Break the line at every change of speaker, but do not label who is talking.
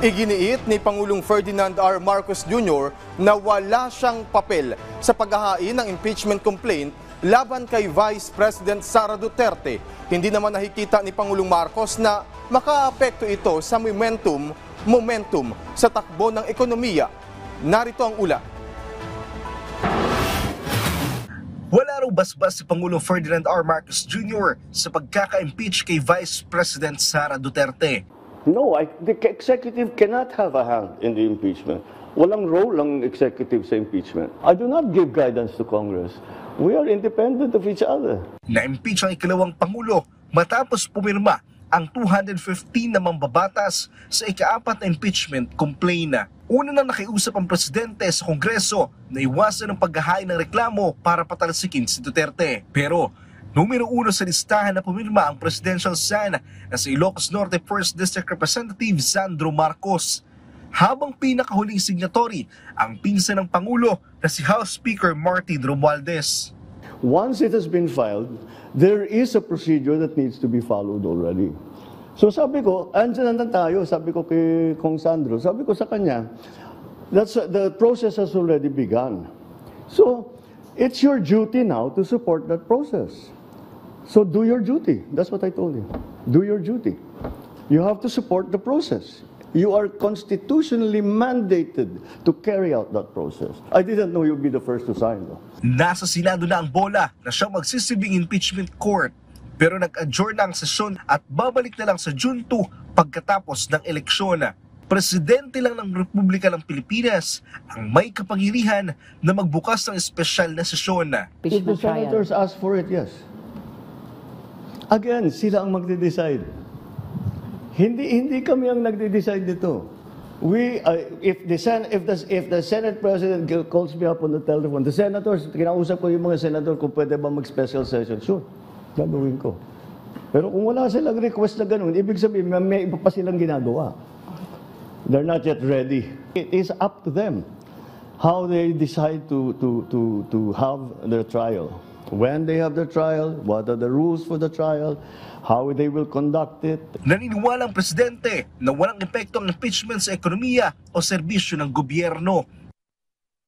Iginiit ni Pangulong Ferdinand R. Marcos Jr. na wala siyang papel sa paghahain ng impeachment complaint laban kay Vice President Sara Duterte. Hindi naman nakikita ni Pangulong Marcos na makaapekto ito sa momentum sa takbo ng ekonomiya. Narito ang ulat.
Wala raw basbas si Pangulong Ferdinand R. Marcos Jr. sa pagkaka-impeach kay Vice President Sara Duterte.
No, the executive cannot have a hand in the impeachment. Walang role ang executive sa impeachment. I do not give guidance to Congress. We are independent of each other.
Na-impeach ang ikalawang Pangulo matapos pumirma ang 215 na mambabatas sa ika-4 na impeachment complaint. Una nang nakiusap ang presidente sa Kongreso na iwasan ang paghahain ng reklamo para patalsikin si Duterte. Pero numero 1 sa listahan na pumirma ang presidential son na si Ilocos Norte 1st District Representative Sandro Marcos. Habang pinakahuling signatory ang pinsan ng Pangulo na si House Speaker Martin Romualdez.
Once it has been filed, there is a procedure that needs to be followed already. So sabi ko, andyan na tayo, sabi ko kay Kong Sandro, sabi ko sa kanya, the process has already begun. So it's your duty now to support that process. So do your duty. That's what I told him. Do your duty. You have to support the process. You are constitutionally mandated to carry out that process. I didn't know you'd be the first to sign, though.
Nasa Senado na ang bola na siyang magsisilbing impeachment court. Pero nag-adjourn na ang sesyon at babalik na lang sa June 2 pagkatapos ng eleksyon. Presidente lang ng Republika ng Pilipinas ang may kapangyarihan na magbukas ng espesyal na sesyon.
If the senators ask for it, yes. Again, sila ang magde-decide. Hindi kami ang nagde-decide dito. If the Senate President calls me up on the telephone, the senators, kinausap ko yung mga senator kung pwede ba mag-special session. Sure, gagawin ko. Pero kung wala silang request na ganun, ibig sabihin may iba pa silang ginagawa. They're not yet ready. It is up to them how they decide to have their trial. When they have their trial, what are the rules for the trial, how they will conduct it.
Naniniwala ang presidente na walang epekto ang impeachment sa ekonomiya o serbisyo ng gobyerno.